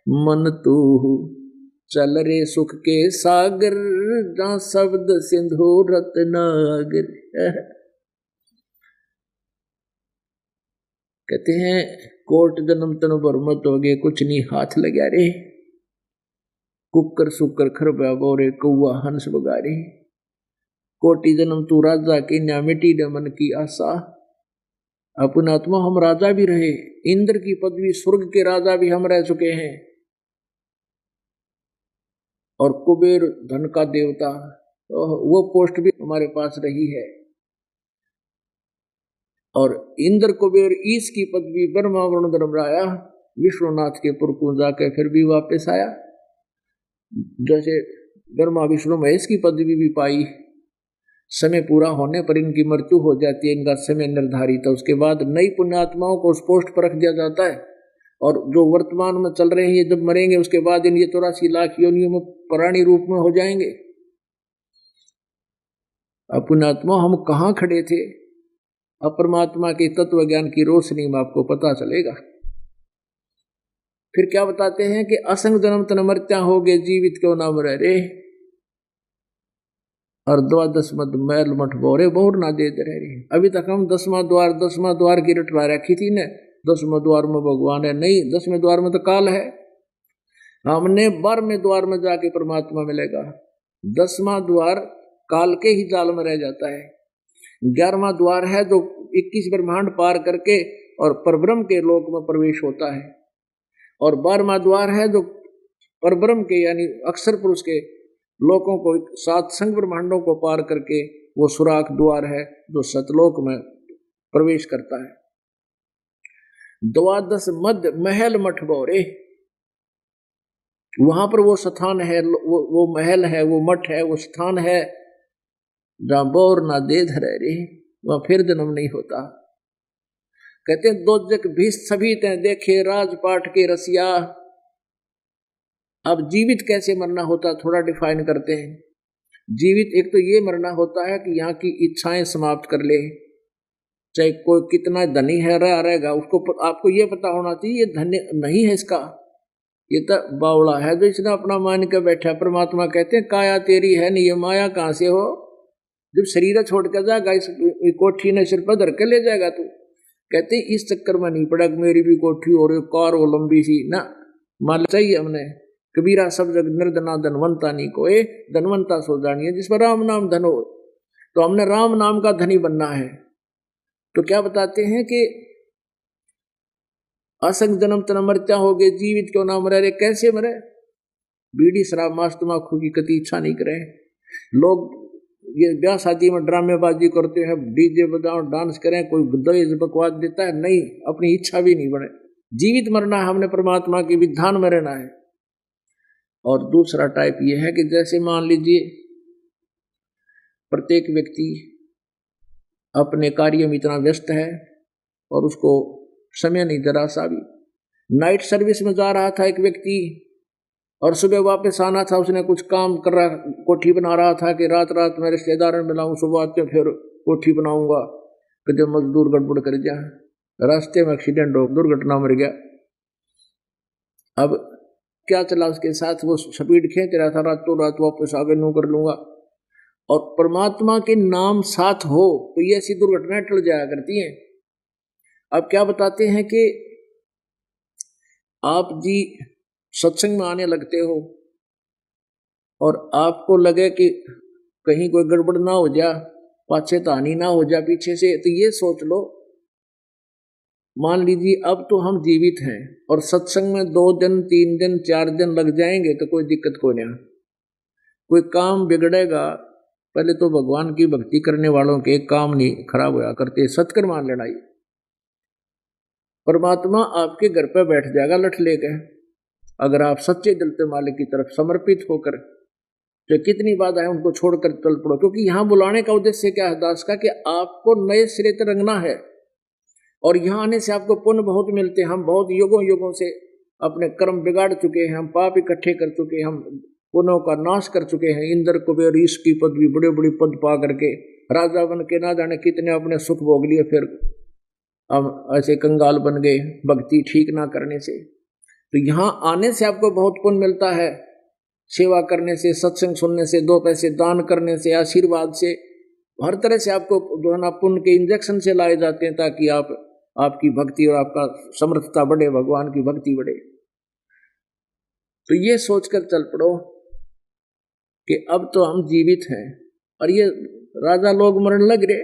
मन तू चल रे सुख के सागर, जहाँ शब्द सिंधु रत्नागर। कहते हैं कोट जन्म तन बरमत हो गए, कुछ नहीं हाथ लगा रे। कुकर सुकर खरबा बोरे, कौआ हंस बगारे। कोटि जन्म तू राजा की, न्या मिटी न मन की आशा। अपन आत्मा हम राजा भी रहे, इंद्र की पदवी, स्वर्ग के राजा भी हम रह चुके हैं, और कुबेर धन का देवता, वो पोस्ट भी हमारे पास रही है। और इंद्र कुबेर ईश की पदवी, ब्रह्मा वरुण धर्मराया विश्वनाथ के पुर को जाकर फिर भी वापस आया। जैसे ब्रह्मा विष्णु महेश की पदवी भी पाई, समय पूरा होने पर इनकी मृत्यु हो जाती है, इनका समय निर्धारित है। उसके बाद नई पुण्यात्माओं को उस पोस्ट पर रख दिया जाता है, और जो वर्तमान में चल रहे हैं जब मरेंगे उसके बाद इन ये 84 लाख योनियों में प्राणी रूप में हो जाएंगे। अब पुण्यात्मा हम कहाँ खड़े थे, अब परमात्मा के तत्व ज्ञान की रोशनी में आपको पता चलेगा। फिर क्या बताते हैं कि असंग जन्म तन मर्त्या हो गए, जीवित क्यों ना मरे रे। और 12 मद मैल मठ बोरे, बोर ना दे रहे। अभी तक हम 10वां द्वार की रटवा रखी थी ने, 10वें द्वार में भगवान है, नहीं 10वें द्वार में तो काल है। हमने 12वें द्वार में जाके परमात्मा मिलेगा। 10वां द्वार काल के ही जाल में रह जाता है। 11वां द्वार है जो 21 ब्रह्मांड पार करके और परब्रह्म के लोक में प्रवेश होता है, और 12वां द्वार है जो परब्रह्म के यानी अक्षर पुरुष के लोकों को 7 संग ब्रह्मांडों को पार करके वो सुराख द्वार है जो सतलोक में प्रवेश करता है। 12 मध्य महल मठ बोरे, वहां पर वो स्थान है, वो महल है, वो मठ है, वो स्थान है जहां बोर ना दे धरे रे, वहां फिर जन्म नहीं होता। कहते हैं दोजक भी सभी ते देखे, राजपाट के रसिया। अब जीवित कैसे मरना होता थोड़ा डिफाइन करते हैं। जीवित एक तो ये मरना होता है कि यहाँ की इच्छाएं समाप्त कर ले, चाहे कोई कितना धनी है रहेगा, उसको आपको ये पता होना चाहिए ये धन्य नहीं है इसका, ये तो बावड़ा है जो इसने अपना मान के बैठा। परमात्मा कहते हैं काया तेरी है नहीं, ये माया कहाँ से हो, जब शरीर छोड़ कर जाएगा इस कोठी ने सिर पर धर के ले जाएगा तू। कहते इस चक्कर में नहीं पड़ा मेरी भी कोठी और कार हो लंबी सी ना, मान चाहिए हमने। कबीरा सब जग निर्धना धनवंता नहीं कोई, धनवंता सो जानिए जिस पर राम नाम धन हो। तो हमने राम नाम का धनी बनना है। तो क्या बताते हैं कि असंग जन्म तन मर्त्या हो गए, जीवित क्यों ना मरे रे। कैसे मरे, बीड़ी शराब मांस तम्बाकू की कति इच्छा नहीं करे। लोग ये ब्याह शादी में ड्रामेबाजी करते हैं, डीजे बजाओ डांस करें, कोई दहेज बकवास देता है, नहीं अपनी इच्छा भी नहीं बने। जीवित मरना है, हमने परमात्मा के विधान में रहना है। और दूसरा टाइप ये है कि जैसे मान लीजिए प्रत्येक व्यक्ति अपने कार्य में इतना व्यस्त है और उसको समय नहीं जरा सा भी। नाइट सर्विस में जा रहा था एक व्यक्ति और सुबह वापस आना था, उसने कुछ काम कर रहा, कोठी बना रहा था कि रात रात में रिश्तेदार में मिलाऊं, सुबह आते फिर कोठी बनाऊंगा। कि जब मजदूर गड़बड़ कर गया, रास्ते में एक्सीडेंट हो, दुर्घटना मर गया। अब क्या चला उसके साथ, वो स्पीड खींच रहा था, रातों रात वापस आगे नो कर लूंगा। और परमात्मा के नाम साथ हो तो ये ऐसी दुर्घटनाएं टल जाया करती हैं। अब क्या बताते हैं कि आप जी सत्संग में आने लगते हो और आपको लगे कि कहीं कोई गड़बड़ ना हो जा, पाछेतानी ना हो जा पीछे से, तो ये सोच लो, मान लीजिए अब तो हम जीवित हैं और सत्संग में 2 दिन 3 दिन 4 दिन लग जाएंगे तो कोई दिक्कत कोई नहीं। कोई काम बिगड़ेगा, पहले तो भगवान की भक्ति करने वालों के काम नहीं खराब होया करते, सत्कर्म मान लेना। परमात्मा आपके घर पर बैठ जाएगा लठ लेकर, अगर आप सच्चे दिल से मालिक की तरफ समर्पित होकर। तो कितनी बात है उनको छोड़कर चल पड़ो, क्योंकि यहाँ बुलाने का उद्देश्य क्या है दास का, कि आपको नए सिरे से रंगना है। और यहाँ आने से आपको पुण्य बहुत मिलते हैं। हम बहुत युगों युगों से अपने कर्म बिगाड़ चुके हैं, हम पाप इकट्ठे कर चुके हैं, हम पुण्यों का नाश कर चुके हैं। इंद्र कुबेर ईश की पदवी, बड़े बड़ी पद पा करके राजा बन के ना जाने कितने अपने सुख भोग लिए, फिर हम ऐसे कंगाल बन गए भक्ति ठीक ना करने से। तो यहां आने से आपको बहुत पुण्य मिलता है, सेवा करने से, सत्संग सुनने से, 2 पैसे दान करने से, आशीर्वाद से, हर तरह से आपको जो है ना पुण्य के इंजेक्शन से लाए जाते हैं ताकि आपकी भक्ति और आपका समर्थता बढ़े, भगवान की भक्ति बढ़े। तो ये सोचकर चल पड़ो कि अब तो हम जीवित हैं और ये राजा लोग मरण लग रहे,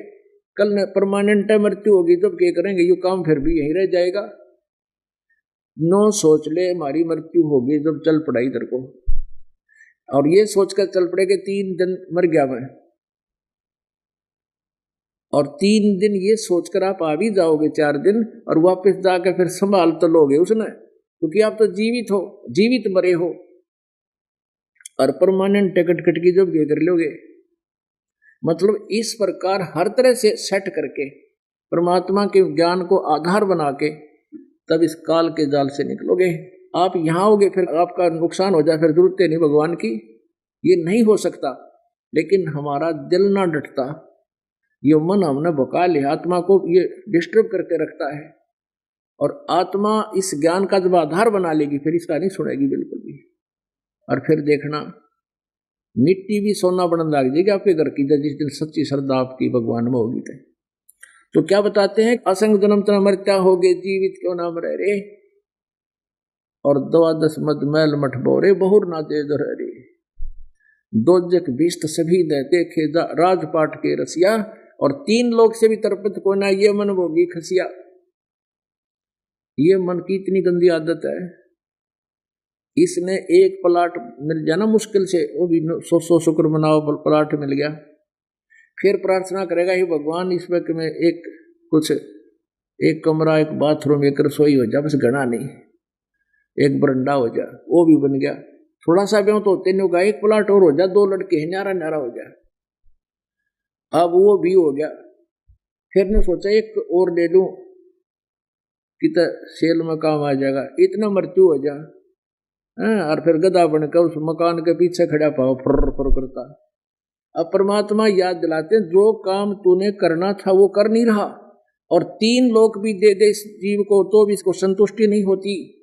कल परमानेंट मृत्यु होगी तब क्या करेंगे, ये काम फिर भी यहीं रह जाएगा। नो सोच ले हमारी मृत्यु होगी जब चल पड़ा इधर को, और ये सोचकर चल पड़े कि 3 दिन मर गया मैं, और 3 दिन ये सोचकर आप आ भी जाओगे 4 दिन, और वापस जाकर फिर संभाल तो लोगे उसने, क्योंकि आप तो जीवित हो, जीवित मरे हो, और परमानेंट टिकट कट की जब ये कर लोगे। मतलब इस प्रकार हर तरह से सेट करके परमात्मा के ज्ञान को आधार बना के तब इस काल के जाल से निकलोगे। आप यहां होगे फिर आपका नुकसान हो जाए, फिर जरूरत नहीं भगवान की, ये नहीं हो सकता। लेकिन हमारा दिल ना डटता, ये मन हमने भुका लिया, आत्मा को ये डिस्टर्ब करके रखता है, और आत्मा इस ज्ञान का जब आधार बना लेगी फिर इसका नहीं सुनेगी बिल्कुल भी। और फिर देखना मिट्टी भी सोना बनने लग जाएगी आपके घर की, जिस दिन सच्ची श्रद्धा आपकी भगवान में होगी। तो क्या बताते हैं, असंग जन्म तना मरत्या हो गए, जीवित क्यों नाम रह रे, और 12 मद मैल मठ बोरे बहुर ना दे दर रे, दोजक भीष्ट सभी दे देखे राजपाट के रसिया, और 3 लोग से भी तरपत को ना ये मन भोगी खसिया। ये मन की इतनी गंदी आदत है, इसने एक प्लाट मिल जाना मुश्किल से, वो भी 100 शुक्र मनाओ प्लाट मिल गया, फिर प्रार्थना करेगा ही भगवान इसमें कि मैं एक कमरा, एक बाथरूम, एक रसोई हो जा, बस घना नहीं, एक बरंडा हो जा, वो भी बन गया। थोड़ा सा भी तो होते नहीं होगा, एक प्लाट और हो जा, 2 लड़के हैं, न्यारा न्यारा हो जा, अब वो भी हो गया। फिर ने सोचा एक और ले लूं, कितना सेल में काम आ जाएगा, इतना मृत्यु हो जा, और फिर गधा बनकर उस मकान के पीछे खड़ा पाओ फर फर करता। अब परमात्मा याद दिलाते, जो काम तूने करना था वो कर नहीं रहा, और 3 लोग भी दे दे इस जीव को तो भी इसको संतुष्टि नहीं होती।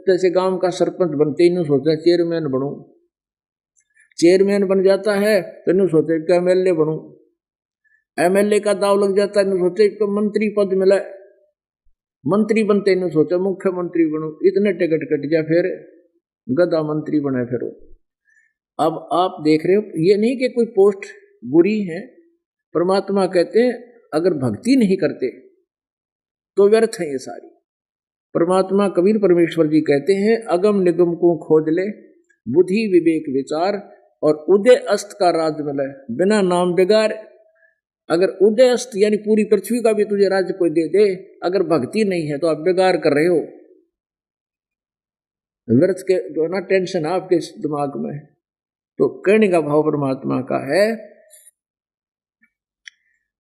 जैसे गांव का सरपंच बनते ही नहीं सोचता चेयरमैन बनूं, चेयरमैन बन जाता है तो नहीं सोचे कि एमएलए बनूं, एमएलए का दाव लग जाता है नहीं सोचे तो मंत्री पद मिला, मंत्री बनते नहीं सोचा मुख्यमंत्री बनूं, इतने टिकट कट गया, फिर गधा मंत्री बने। फिर अब आप देख रहे हो, ये नहीं कि कोई पोस्ट बुरी है, परमात्मा कहते हैं अगर भक्ति नहीं करते तो व्यर्थ है ये सारी। परमात्मा कबीर परमेश्वर जी कहते हैं, अगम निगम को खोज ले, बुद्धि विवेक विचार, और उदय अस्त का राज मिले बिना नाम बिगाड़। अगर उदय अस्त यानी पूरी पृथ्वी का भी तुझे राज्य कोई दे दे, अगर भक्ति नहीं है तो आप बेकार कर रहे हो, व्यर्थ के जो है ना टेंशन आपके दिमाग में। तो कहने का भाव परमात्मा का है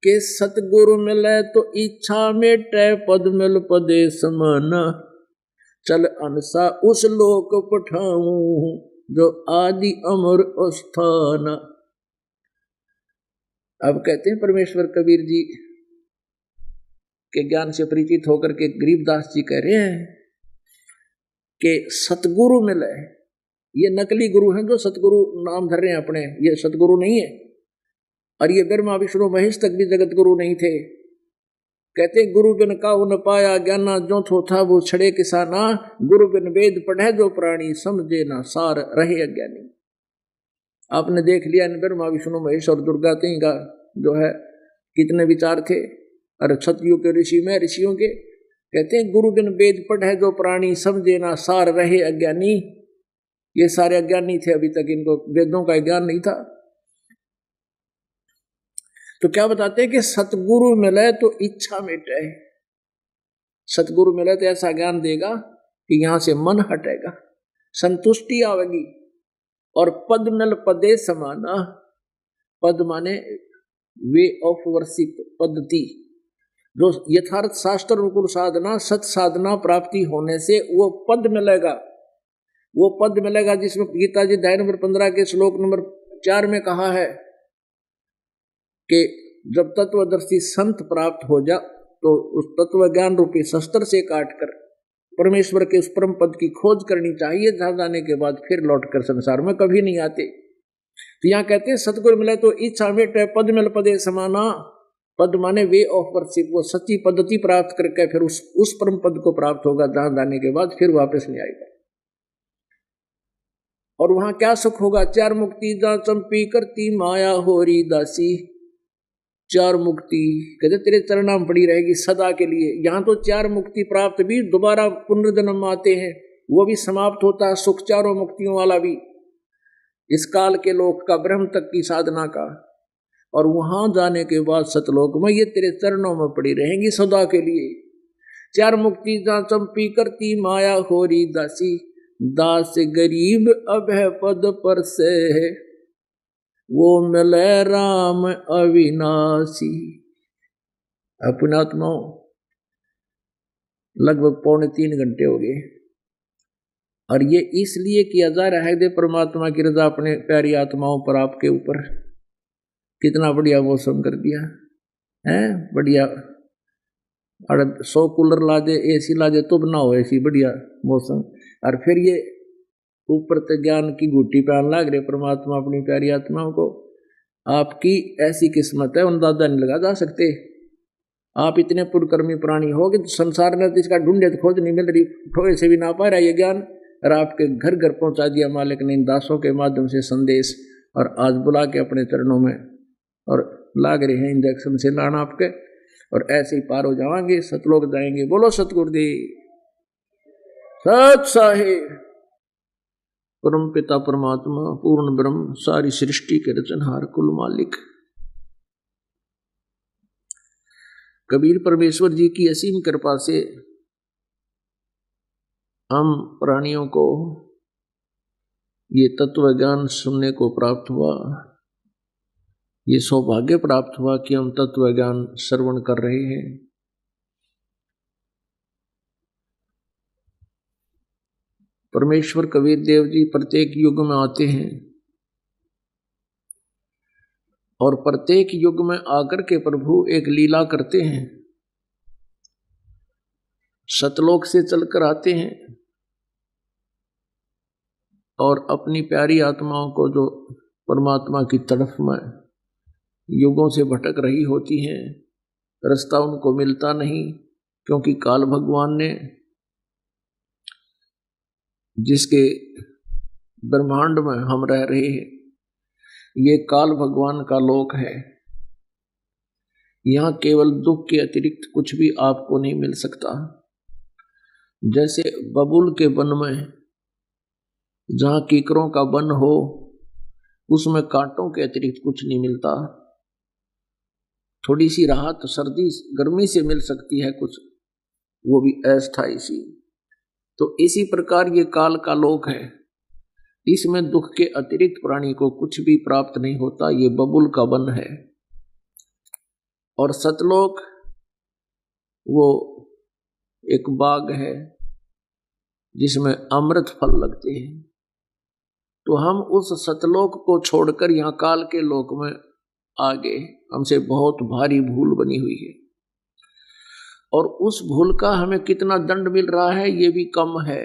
कि सतगुरु मिले तो इच्छा मेटे, पद मिल पदे समान, चल अनसा उस लोक पठाऊं, जो आदि अमर स्थान। अब कहते हैं परमेश्वर कबीर जी के ज्ञान से परिचित होकर के गरीबदास जी कह रहे हैं कि सतगुरु मिले, ये नकली गुरु हैं जो सतगुरु नाम धर रहे हैं अपने, ये सतगुरु नहीं है। और ये ब्रह्मा विष्णु महेश तक भी जगत गुरु नहीं थे। कहते गुरु बिन काहू न पाया ज्ञाना, जो थो था वो छड़े किसाना, गुरु बिन वेद पढ़े जो प्राणी, समझे ना सार रहे अज्ञानी। आपने देख लिया ब्रह्मा विष्णु महेश और दुर्गा तीन का जो है कितने विचार थे, और क्षत्रियों के ऋषि में ऋषियों के। कहते हैं गुरु बिन वेद पढ़े जो प्राणी, समझे ना सार रहे अज्ञानी। ये सारे अज्ञानी थे, अभी तक इनको वेदों का ज्ञान नहीं था। तो क्या बताते हैं कि सतगुरु मिले तो इच्छा मिटे, सतगुरु मिले तो ऐसा ज्ञान देगा कि यहां से मन हटेगा, संतुष्टि आवेगी। और पद मिल पदे समाना, पद माने वे ऑफ वर्शिप, पद्धति, जो यथार्थ शास्त्र अनुकूल साधना, सत साधना प्राप्ति होने से वो पद मिलेगा। वो पद मिलेगा जिसमें गीता जी अध्याय नंबर 15 के श्लोक नंबर 4 में कहा है कि जब तत्वदर्शी संत प्राप्त हो जा तो उस तत्व ज्ञान रूपी शस्त्र से काटकर परमेश्वर के उस परम पद की खोज करनी चाहिए, जहां जाने के बाद फिर लौटकर संसार में कभी नहीं आते। तो यहाँ कहते हैं सतगुरु मिले तो इच्छा मेटे पद मिल पदे समाना। पद माने वे ऑफ वर्शिप, वो सच्ची पद्धति प्राप्त करके फिर उस परम पद को प्राप्त होगा, जहां जाने के बाद फिर वापस नहीं आएगा। और वहां क्या सुख होगा? चार मुक्ति जहां चंपी करती माया होरी दासी। चार मुक्ति कहते तेरे चरणों में पड़ी रहेगी सदा के लिए। यहाँ तो चार मुक्ति प्राप्त भी दोबारा पुनर्जन्म आते हैं, वो भी समाप्त होता है सुख चारों मुक्तियों वाला भी, इस काल के लोक का, ब्रह्म तक की साधना का। और वहां जाने के बाद सतलोक में ये तेरे चरणों में पड़ी रहेंगी सदा के लिए। चार मुक्ति जहां चंपी करती माया होरी दासी। दास गरीब अभय पद पर से वो मिले राम अविनाशी। अपने आत्माओं लगभग 2.25 घंटे हो गए, और ये इसलिए किया जा रहा है दे परमात्मा की रजा अपने प्यारी आत्माओं पर, आपके ऊपर। कितना बढ़िया मौसम कर दिया है, बढ़िया। 100 कूलर ला दे, एसी ला दे तो ना हो ऐसी बढ़िया मौसम। और फिर ये ऊपर तो ज्ञान की घूटी पहन लाग रहे परमात्मा अपनी प्यारी आत्माओं को। आपकी ऐसी किस्मत है, अंदाजा नहीं लगा जा सकते। आप इतने पुरकर्मी प्राणी हो कि संसार ने तो इसका ढूंढे तो खोज नहीं मिल रही, ठोए से भी ना पा रहा ये ज्ञान, और आपके घर घर पहुंचा दिया मालिक ने इन दासों के माध्यम से संदेश। और आज बुला के अपने चरणों में और लाग रहे हैं इंजेक्शन से लाना आपके, और ऐसे ही पार हो जाएंगे, सतलोक जाएंगे। बोलो सतगुरुदेव सत साहिब। परम पिता परमात्मा पूर्ण ब्रह्म सारी सृष्टि के रचनहार कुल मालिक कबीर परमेश्वर जी की असीम कृपा से हम प्राणियों को ये तत्व ज्ञान सुनने को प्राप्त हुआ। ये सौभाग्य प्राप्त हुआ कि हम तत्व ज्ञान श्रवण कर रहे हैं। परमेश्वर कबीर देव जी प्रत्येक युग में आते हैं, और प्रत्येक युग में आकर के प्रभु एक लीला करते हैं। सतलोक से चलकर आते हैं और अपनी प्यारी आत्माओं को जो परमात्मा की तरफ में युगों से भटक रही होती हैं, रास्ता उनको मिलता नहीं, क्योंकि काल भगवान ने, जिसके ब्रह्मांड में हम रह रहे हैं, ये काल भगवान का लोक है। यहाँ केवल दुख के अतिरिक्त कुछ भी आपको नहीं मिल सकता। जैसे बबूल के वन में, जहाँ कीकरों का वन हो, उसमें कांटों के अतिरिक्त कुछ नहीं मिलता। थोड़ी सी राहत सर्दी गर्मी से मिल सकती है कुछ, वो भी अस्थायी सी। तो इसी प्रकार ये काल का लोक है, इसमें दुख के अतिरिक्त प्राणी को कुछ भी प्राप्त नहीं होता। ये बबूल का वन है। और सतलोक वो एक बाग है जिसमें अमृत फल लगते हैं। तो हम उस सतलोक को छोड़कर यहाँ काल के लोक में आ गए। हमसे बहुत भारी भूल बनी हुई है, और उस भूल का हमें कितना दंड मिल रहा है ये भी कम है।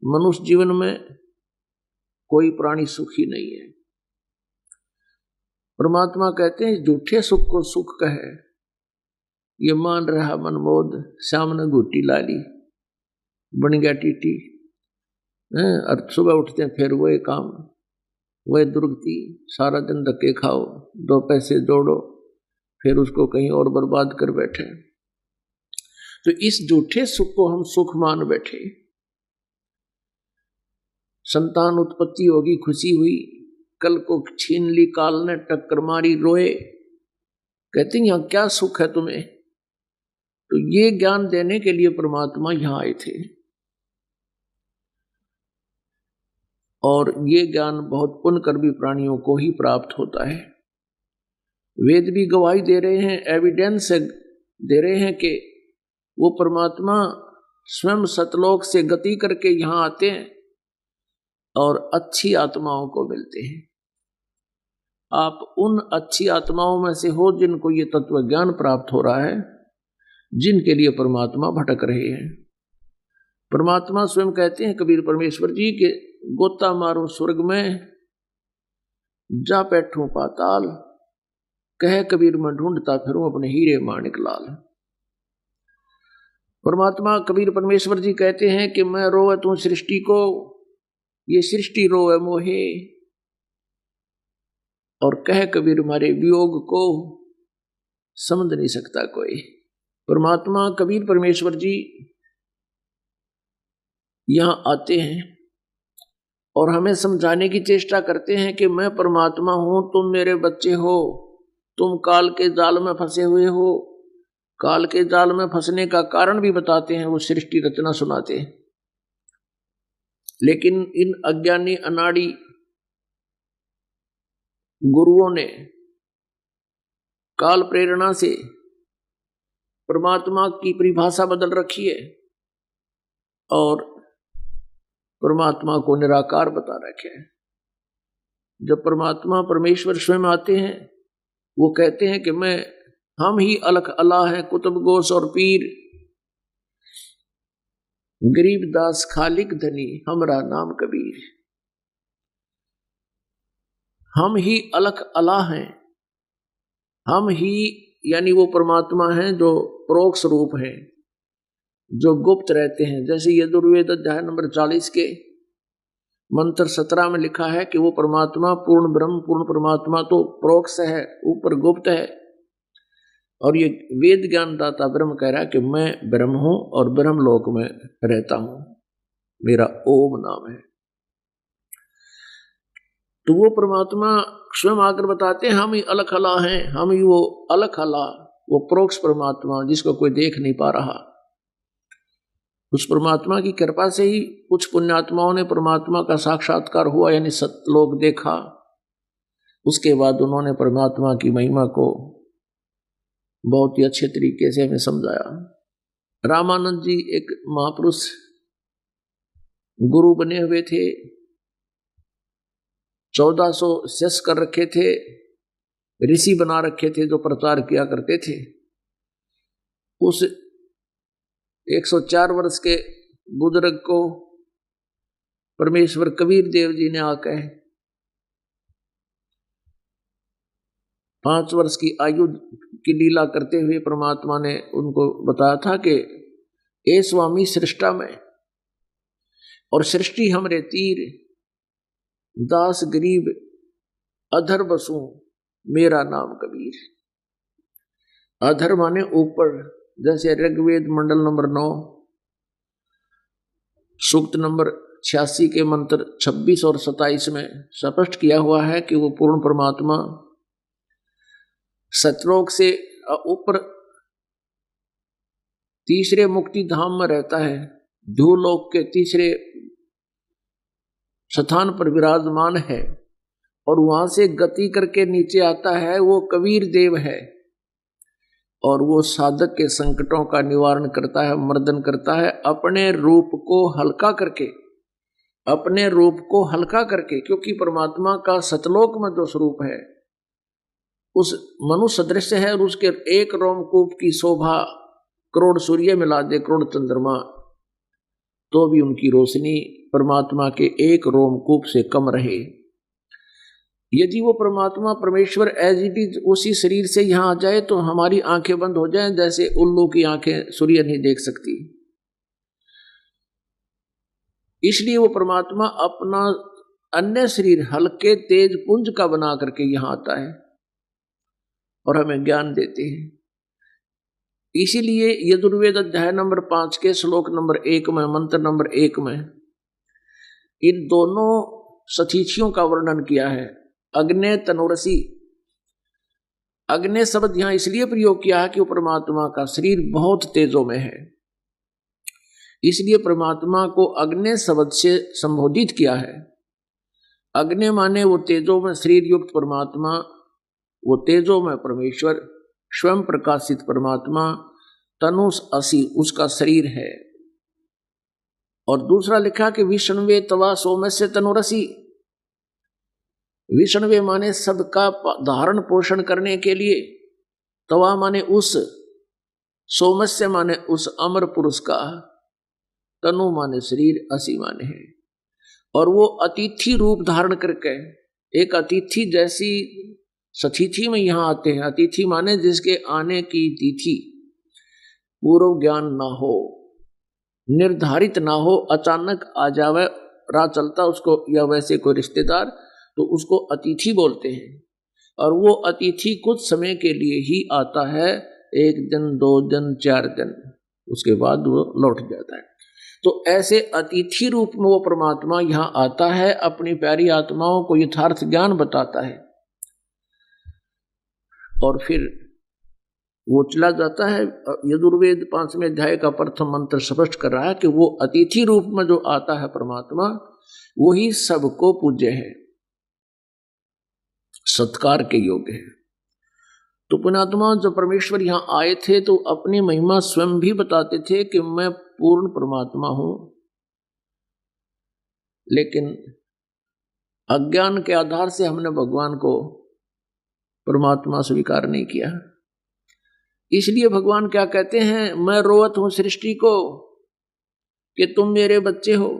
मनुष्य जीवन में कोई प्राणी सुखी नहीं है। परमात्मा कहते हैं झूठे सुख को सुख कहे, ये मान रहा मनमोद, सामने घुट्टी लाली बन गया टीटी। और सुबह उठते हैं फिर वही काम, वही दुर्गति, सारा दिन धक्के खाओ, 2 पैसे जोड़ो, फिर उसको कहीं और बर्बाद कर बैठे। तो इस झूठे सुख को हम सुख मान बैठे। संतान उत्पत्ति होगी, खुशी हुई, कल को छीन ली काल ने, टक्कर मारी, रोए, कहते हैं यहाँ क्या सुख है तुम्हें। तो ये ज्ञान देने के लिए परमात्मा यहाँ आए थे, और ये ज्ञान बहुत पुण्यकर्मी प्राणियों को ही प्राप्त होता है। वेद भी गवाही दे रहे हैं, एविडेंस दे रहे हैं कि वो परमात्मा स्वयं सतलोक से गति करके यहाँ आते हैं और अच्छी आत्माओं को मिलते हैं। आप उन अच्छी आत्माओं में से हो जिनको ये तत्व ज्ञान प्राप्त हो रहा है। जिनके लिए परमात्मा भटक रहे हैं। परमात्मा स्वयं कहते हैं कबीर परमेश्वर जी के गोता मारो स्वर्ग में, जा बैठूं पाताल, कह कबीर मैं ढूंढता फिरूं अपने हीरे माणिक लाल। परमात्मा कबीर परमेश्वर जी कहते हैं कि मैं रोवे तू सृष्टि को, ये सृष्टि रोवे मोहे, और कह कबीर मारे वियोग को, समझ नहीं सकता कोई। परमात्मा कबीर परमेश्वर जी यहां आते हैं और हमें समझाने की चेष्टा करते हैं कि मैं परमात्मा हूं, तुम मेरे बच्चे हो, तुम काल के जाल में फंसे हुए हो। काल के जाल में फंसने का कारण भी बताते हैं, वो सृष्टि रचना सुनाते हैं। लेकिन इन अज्ञानी अनाड़ी गुरुओं ने काल प्रेरणा से परमात्मा की परिभाषा बदल रखी है और परमात्मा को निराकार बता रखे हैं। जब परमात्मा परमेश्वर स्वयं आते हैं, वो कहते हैं कि हम ही अलख अला है, कुतुब गोस और पीर, गरीब दास खालिक धनी, हमरा नाम कबीर। हम ही अलख अला हैं, हम ही यानी वो परमात्मा हैं जो परोक्ष रूप हैं, जो गुप्त रहते हैं। जैसे यजुर्वेद अध्याय नंबर 40 के मंत्र 17 में लिखा है कि वो परमात्मा पूर्ण ब्रह्म, पूर्ण परमात्मा तो परोक्ष है, ऊपर गुप्त है। और ये वेद ज्ञान दाता ब्रह्म कह रहा है कि मैं ब्रह्म हूं और ब्रह्म लोक में रहता हूं, मेरा ओम नाम है। तो वो परमात्मा स्वयं आकर बताते हैं हम ही अलख अला हैं, हम ही वो अलख अला, वो परोक्ष परमात्मा जिसको कोई देख नहीं पा रहा। उस परमात्मा की कृपा से ही कुछ पुण्यात्माओं ने परमात्मा का साक्षात्कार हुआ, यानी सतलोक देखा। उसके बाद उन्होंने परमात्मा की महिमा को बहुत ही अच्छे तरीके से हमें समझाया। रामानंद जी एक महापुरुष गुरु बने हुए थे, 1400 शिष्य कर रखे थे, ऋषि बना रखे थे जो प्रचार किया करते थे। उस 104 वर्ष के बुजुर्ग को परमेश्वर कबीर देव जी ने आकर 5 वर्ष की आयु की लीला करते हुए परमात्मा ने उनको बताया था कि ए स्वामी सृष्टा में और सृष्टि हमरे तीर, दास गरीब अधर बसूं, मेरा नाम कबीर। अधर माने ऊपर, जैसे ऋग्वेद मंडल नंबर 9 सूक्त नंबर 86 के मंत्र 26 और 27 में स्पष्ट किया हुआ है कि वो पूर्ण परमात्मा सतलोक से ऊपर तीसरे मुक्ति धाम में रहता है, ध्रुवलोक के तीसरे स्थान पर विराजमान है, और वहां से गति करके नीचे आता है, वो कबीर देव है। और वो साधक के संकटों का निवारण करता है, मर्दन करता है, अपने रूप को हल्का करके, अपने रूप को हल्का करके। क्योंकि परमात्मा का सतलोक में जो स्वरूप है उस मनुष्य सदृश है, और उसके एक रोमकूप की शोभा करोड़ सूर्य मिला दे, करोड़ चंद्रमा, तो भी उनकी रोशनी परमात्मा के एक रोमकूप से कम रहे। यदि वो परमात्मा परमेश्वर एज इट इज उसी शरीर से यहां आ जाए तो हमारी आंखें बंद हो जाएं, जैसे उल्लू की आंखें सूर्य नहीं देख सकती। इसलिए वो परमात्मा अपना अन्य शरीर हल्के तेज पुंज का बना करके यहां आता है और हमें ज्ञान देते हैं। इसीलिए यजुर्वेद अध्याय नंबर 5 के श्लोक नंबर 1 में, मंत्र नंबर 1 में इन दोनों सतीथियों का वर्णन किया है। अग्ने तनुरसी, अग्नि शब्द यहां इसलिए प्रयोग किया है कि वो परमात्मा का शरीर बहुत तेजों में है, इसलिए परमात्मा को अग्नि शब्द से संबोधित किया है। अग्नि माने वो तेजों में शरीर युक्त परमात्मा, वो तेजों में परमेश्वर, स्वयं प्रकाशित परमात्मा, तनुष असी उसका शरीर है। और दूसरा लिखा कि विष्णुवे तवा सोमस्य तनुरसी, विष्णुवे माने सबका धारण पोषण करने के लिए, तवा माने उस, सोमस्य माने उस अमर पुरुष का, तनु माने शरीर, असी माने है। और वो अतिथि रूप धारण करके, एक अतिथि जैसी सतिथि में यहाँ आते हैं। अतिथि माने जिसके आने की तिथि पूर्व ज्ञान ना हो, निर्धारित ना हो, अचानक आ जावे, राह चलता उसको, या वैसे कोई रिश्तेदार, तो उसको अतिथि बोलते हैं। और वो अतिथि कुछ समय के लिए ही आता है, 1 दिन 2 दिन 4 दिन, उसके बाद वो लौट जाता है। तो ऐसे अतिथि रूप में वो परमात्मा यहाँ आता है, अपनी प्यारी आत्माओं को यथार्थ ज्ञान बताता है, और फिर वो चला जाता है। यजुर्वेद 5वें अध्याय का प्रथम मंत्र स्पष्ट कर रहा है कि वो अतिथि रूप में जो आता है परमात्मा, वही सबको पूज्य है, सत्कार के योग्य है। तो पुण्यात्मा, जब परमेश्वर यहाँ आए थे तो अपनी महिमा स्वयं भी बताते थे कि मैं पूर्ण परमात्मा हूं, लेकिन अज्ञान के आधार से हमने भगवान को परमात्मा स्वीकार नहीं किया। इसलिए भगवान क्या कहते हैं, मैं रोवत हूं सृष्टि को कि तुम मेरे बच्चे हो,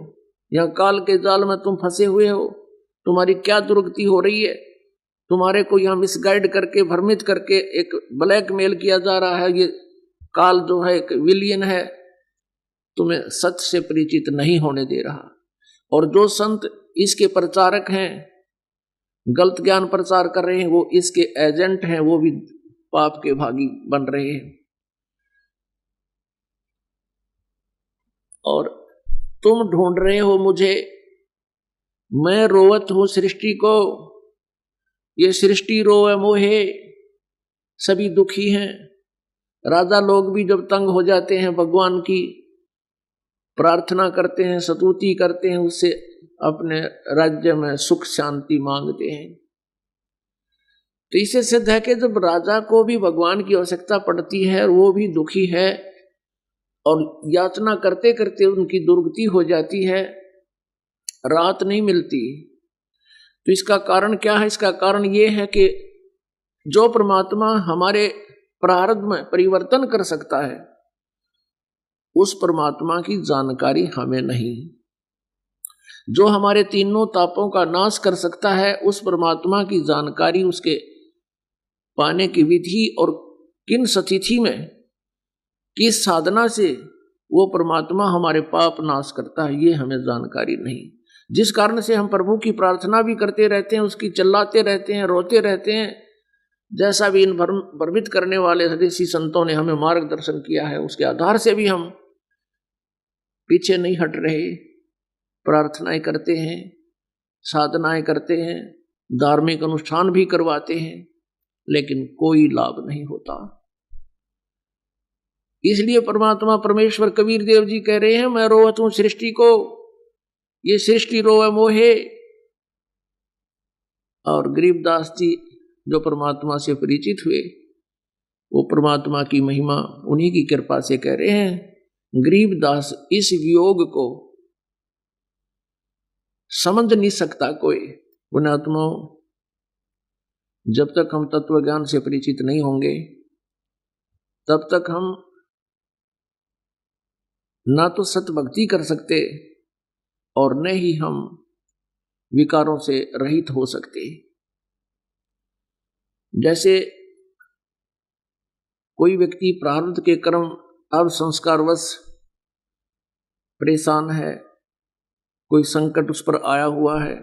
या काल के जाल में तुम फंसे हुए हो, तुम्हारी क्या दुर्गति हो रही है, तुम्हारे को यहाँ मिसगाइड करके, भ्रमित करके एक ब्लैकमेल किया जा रहा है। ये काल जो है एक विलियन है, तुम्हें सत्य से परिचित नहीं होने दे रहा। और जो संत इसके प्रचारक हैं, गलत ज्ञान प्रचार कर रहे हैं, वो इसके एजेंट हैं, वो भी पाप के भागी बन रहे हैं। और तुम ढूंढ रहे हो मुझे, मैं रोवत हूं सृष्टि को, ये सृष्टि रोए मोहे, सभी दुखी हैं। राजा लोग भी जब तंग हो जाते हैं, भगवान की प्रार्थना करते हैं, स्तुति करते हैं, उससे अपने राज्य में सुख शांति मांगते हैं। तो इससे सिद्ध है कि जब राजा को भी भगवान की आवश्यकता पड़ती है और वो भी दुखी है, और याचना करते करते उनकी दुर्गति हो जाती है, राहत नहीं मिलती, तो इसका कारण क्या है? इसका कारण ये है कि जो परमात्मा हमारे प्रारब्ध में परिवर्तन कर सकता है, उस परमात्मा की जानकारी हमें नहीं। जो हमारे तीनों तापों का नाश कर सकता है, उस परमात्मा की जानकारी, उसके पाने की विधि और किन स्थिति में, किस साधना से वो परमात्मा हमारे पाप नाश करता है, ये हमें जानकारी नहीं। जिस कारण से हम प्रभु की प्रार्थना भी करते रहते हैं, उसकी चिल्लाते रहते हैं, रोते रहते हैं, जैसा भी इन भ्रमित करने वाले ऋषि संतों ने हमें मार्गदर्शन किया है, उसके आधार से भी हम पीछे नहीं हट रहे। प्रार्थनाएं करते हैं, साधनाएं करते हैं, धार्मिक अनुष्ठान भी करवाते हैं, लेकिन कोई लाभ नहीं होता। इसलिए परमात्मा परमेश्वर कबीर देव जी कह रहे हैं, मैं रोवत हूं सृष्टि को, ये सृष्टि रोवे मोहे। और गरीबदास जी जो परमात्मा से परिचित हुए, वो परमात्मा की महिमा उन्हीं की कृपा से कह रहे हैं। गरीबदास इस वियोग को समझ नहीं सकता कोई। पुण्यात्माओं, जब तक हम तत्व ज्ञान से परिचित नहीं होंगे, तब तक हम ना तो सत भक्ति कर सकते और न ही हम विकारों से रहित हो सकते। जैसे कोई व्यक्ति प्रारब्ध के कर्म अब संस्कारवश परेशान है, कोई संकट उस पर आया हुआ है,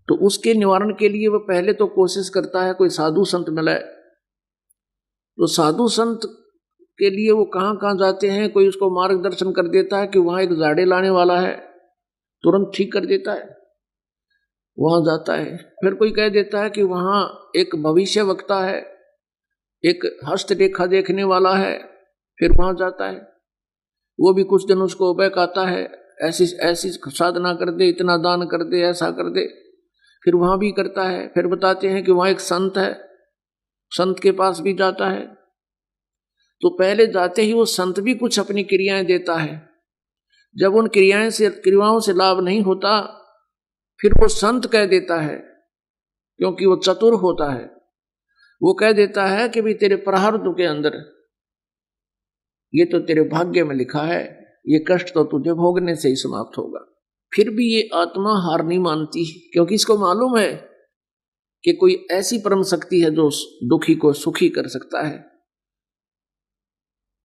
तो उसके निवारण के लिए वह पहले तो कोशिश करता है कोई साधु संत मिले। तो साधु संत के लिए वो कहाँ कहाँ जाते हैं, कोई उसको मार्गदर्शन कर देता है कि वहाँ एक झाड़े लाने वाला है, तुरंत ठीक कर देता है, वहाँ जाता है। फिर कोई कह देता है कि वहाँ एक भविष्य वक्ता है, एक हस्तरेखा देखने वाला है, फिर वहाँ जाता है। वो भी कुछ दिन उसको बहकाता है, ऐसी ऐसी साधना कर दे, इतना दान कर दे, ऐसा कर दे, फिर वहाँ भी करता है। फिर बताते हैं कि वहाँ एक संत है, संत के पास भी जाता है। तो पहले जाते ही वो संत भी कुछ अपनी क्रियाएं देता है। जब उन क्रियाओं से लाभ नहीं होता, फिर वो संत कह देता है, क्योंकि वो चतुर होता है। वो कह देता है कि भाई तेरे प्रारब्ध के अंदर ये तो तेरे भाग्य में लिखा है, ये कष्ट तो तुझे भोगने से ही समाप्त होगा। फिर भी ये आत्मा हार नहीं मानती, क्योंकि इसको मालूम है कि कोई ऐसी परम शक्ति है जो दुखी को सुखी कर सकता है।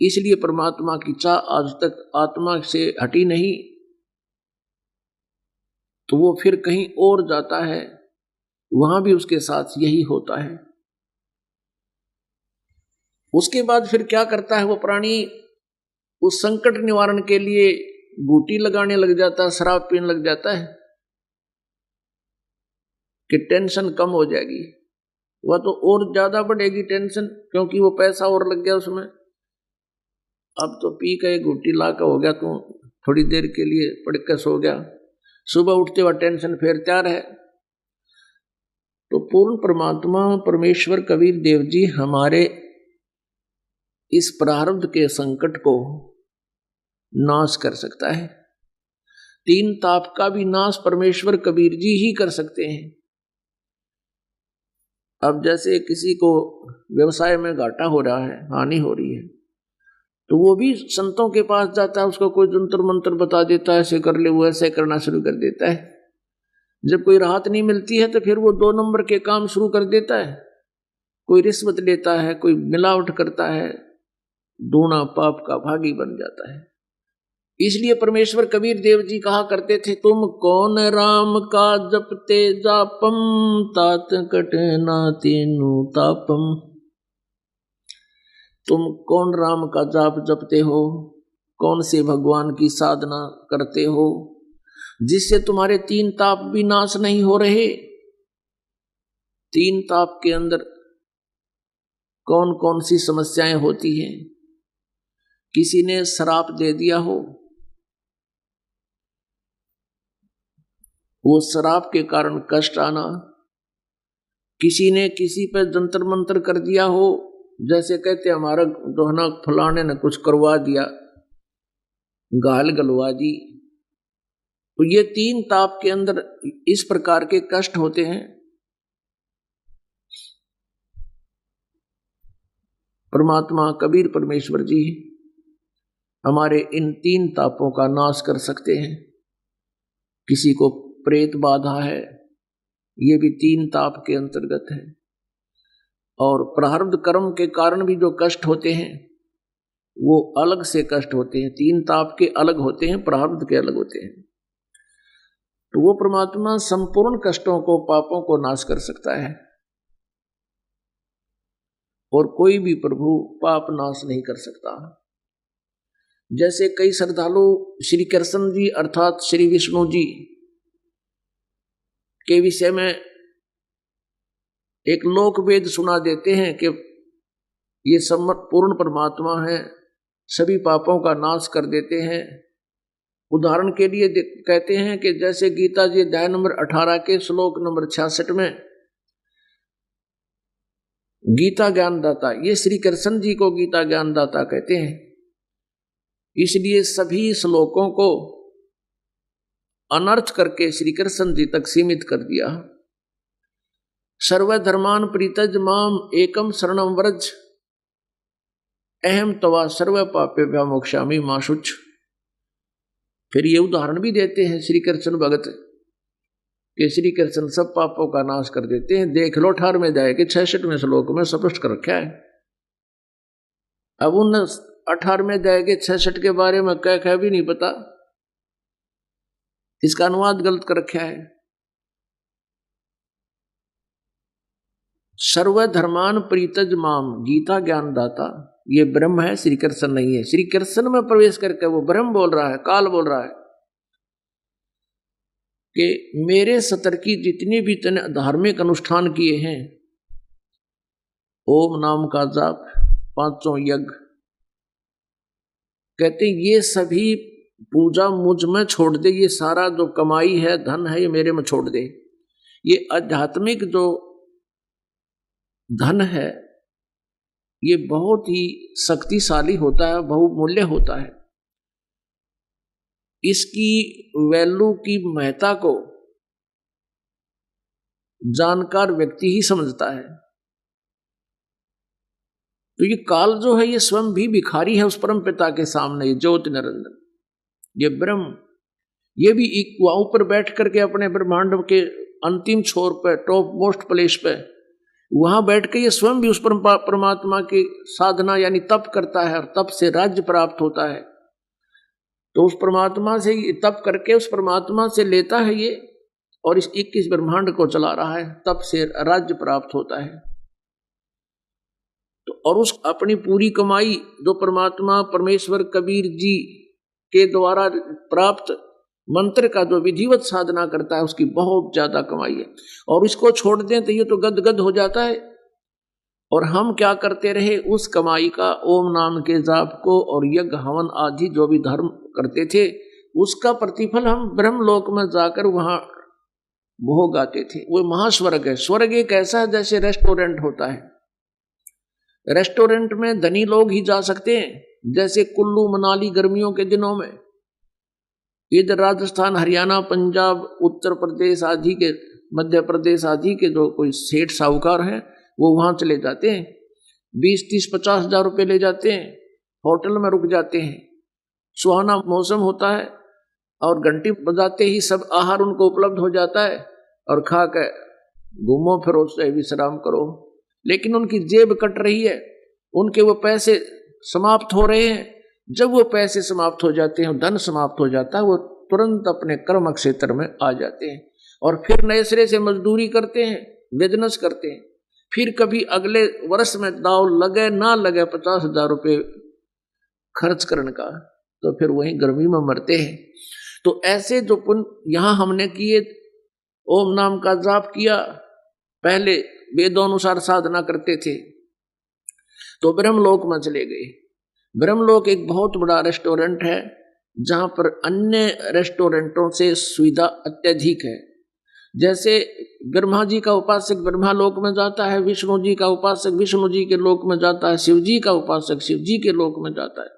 इसलिए परमात्मा की चाह आज तक आत्मा से हटी नहीं, तो वो फिर कहीं और जाता है, वहां भी उसके साथ यही होता है। उसके बाद फिर क्या करता है वो प्राणी, उस संकट निवारण के लिए बूटी लगाने लग जाता है, शराब पीने लग जाता है कि टेंशन कम हो जाएगी। वह तो और ज्यादा बढ़ेगी टेंशन, क्योंकि वो पैसा और लग गया उसमें। अब तो पी के घूटी ला का हो गया, तो थोड़ी देर के लिए पड़ के सो गया, सुबह उठते हुए टेंशन फिर तैयार है। तो पूर्ण परमात्मा परमेश्वर कबीर देव जी हमारे इस प्रारब्ध के संकट को नाश कर सकता है। तीन ताप का भी नाश परमेश्वर कबीर जी ही कर सकते हैं। अब जैसे किसी को व्यवसाय में घाटा हो रहा है, हानि हो रही है, तो वो भी संतों के पास जाता है, उसको कोई जंतर मंत्र बता देता है, ऐसे कर ले, वो ऐसे करना शुरू कर देता है। जब कोई राहत नहीं मिलती है तो फिर वो 2 नंबर के काम शुरू कर देता है, कोई रिश्वत लेता है, कोई मिलावट करता है, दूना पाप का भागी बन जाता है। इसलिए परमेश्वर कबीर देव जी कहा करते थे, तुम कौन राम का जपते जापम, तात कटना तीनू तापम। तुम कौन राम का जाप जपते हो, कौन से भगवान की साधना करते हो, जिससे तुम्हारे 3 ताप भी नाश नहीं हो रहे। 3 ताप के अंदर कौन कौन सी समस्याएं होती हैं। किसी ने श्राप दे दिया हो, वो श्राप के कारण कष्ट आना। किसी ने किसी पे जंतर मंतर कर दिया हो, जैसे कहते हमारा दोहना फलाने ने कुछ करवा दिया, गाल गलवा दी। तो ये 3 ताप के अंदर इस प्रकार के कष्ट होते हैं। परमात्मा कबीर परमेश्वर जी हमारे इन 3 तापों का नाश कर सकते हैं। किसी को प्रेत बाधा है, ये भी 3 ताप के अंतर्गत है। और प्रारब्ध कर्म के कारण भी जो कष्ट होते हैं वो अलग से कष्ट होते हैं। 3 ताप के अलग होते हैं, प्रारब्ध के अलग होते हैं। तो वो परमात्मा संपूर्ण कष्टों को, पापों को नाश कर सकता है, और कोई भी प्रभु पाप नाश नहीं कर सकता। जैसे कई श्रद्धालु श्री कृष्ण जी अर्थात श्री विष्णु जी के विषय में एक लोक वेद सुना देते हैं कि ये पूर्ण परमात्मा है, सभी पापों का नाश कर देते हैं। उदाहरण के लिए कहते हैं कि जैसे गीता जी अध्याय नंबर 18 के श्लोक नंबर 66 में गीता ज्ञानदाता, ये श्री कृष्ण जी को गीता ज्ञानदाता कहते हैं, इसलिए सभी श्लोकों को अनर्थ करके श्री कृष्ण जी तक सीमित कर दिया। सर्वधर्मान परित्यज माम एकम शरणम व्रज, अहम तवा सर्व पापेभ्यो मोक्षामि मा शुच। फिर ये उदाहरण भी देते हैं श्री कृष्ण भगत कि श्री कृष्ण सब पापों का नाश कर देते हैं। देख लो 18वें अध्याय के 66वें श्लोक में स्पष्ट कर रखा है। अब उन 18वें अध्याय के 66 के बारे में क्या भी नहीं पता, इसका अनुवाद गलत कर रखा है। सर्वधर्मान परित्यज माम, गीता ज्ञानदाता, ये ब्रह्म है, श्री कृष्ण नहीं है। श्री कृष्ण में प्रवेश करके वो ब्रह्म बोल रहा है, काल बोल रहा है कि मेरे सतर की जितनी भी तने धार्मिक अनुष्ठान किए हैं, ओम नाम का जाप, 500 यज्ञ, कहते ये सभी पूजा मुझ में छोड़ दे। ये सारा जो कमाई है, धन है, ये मेरे में छोड़ दे। ये आध्यात्मिक जो धन है ये बहुत ही शक्तिशाली होता है, बहुमूल्य होता है। इसकी वैल्यू की महत्ता को जानकार व्यक्ति ही समझता है। तो ये काल जो है ये स्वयं भी भिखारी है उस परम पिता के सामने। ये ज्योति निरंजन, ये ब्रह्म, ये भी वहां ऊपर बैठ करके अपने ब्रह्मांड के अंतिम छोर पे, टॉप मोस्ट प्लेस पे, वहां बैठ के ये स्वयं भी उस परमात्मा की साधना यानी तप करता है और तप से राज्य प्राप्त होता है। तो उस परमात्मा से तप करके उस परमात्मा से लेता है ये, और इस 21 ब्रह्मांड को चला रहा है, तप से राज्य प्राप्त होता है। तो और उस अपनी पूरी कमाई जो परमात्मा परमेश्वर कबीर जी के द्वारा प्राप्त मंत्र का जो विधिवत साधना करता है उसकी बहुत ज्यादा कमाई है, और इसको छोड़ दें तो ये तो गदगद हो जाता है। और हम क्या करते रहे, उस कमाई का ओम नाम के जाप को और यज्ञ हवन आदि जो भी धर्म करते थे उसका प्रतिफल हम ब्रह्मलोक में जाकर वहां भोग आते थे। वो महास्वर्ग है। स्वर्ग एक ऐसा है जैसे रेस्टोरेंट होता है, रेस्टोरेंट में धनी लोग ही जा सकते हैं, जैसे कुल्लू मनाली गर्मियों के दिनों में, इधर राजस्थान हरियाणा पंजाब उत्तर प्रदेश आदि के, मध्य प्रदेश आदि के जो कोई सेठ साहूकार हैं वो वहां चले जाते हैं, 20-30-50 हजार रुपये ले जाते हैं, होटल में रुक जाते हैं, सुहाना मौसम होता है और घंटी बजाते ही सब आहार उनको उपलब्ध हो जाता है और खा के घूमो फिरो से विश्राम करो। लेकिन उनकी जेब कट रही है, उनके वो पैसे समाप्त हो रहे हैं। जब वो पैसे समाप्त हो जाते हैं, धन समाप्त हो जाता है, वो तुरंत अपने कर्म क्षेत्र में आ जाते हैं और फिर नए सिरे से मजदूरी करते हैं, बिजनेस करते हैं। फिर कभी अगले वर्ष में दाव लगे ना लगे 50 हजार रुपये खर्च करने का, तो फिर वहीं गर्मी में मरते हैं। तो ऐसे जो पुण्य यहाँ हमने किए, ओम नाम का जाप किया, पहले वेदों अनुसार साधना करते थे, तो ब्रह्मलोक में चले गए। ब्रह्मलोक एक बहुत बड़ा रेस्टोरेंट है जहां पर अन्य रेस्टोरेंटों से सुविधा अत्यधिक है। जैसे ब्रह्मा जी का उपासक ब्रह्मा लोक में जाता है, विष्णु जी का उपासक विष्णु जी के लोक में जाता है, शिव जी का उपासक शिव जी के लोक में जाता है।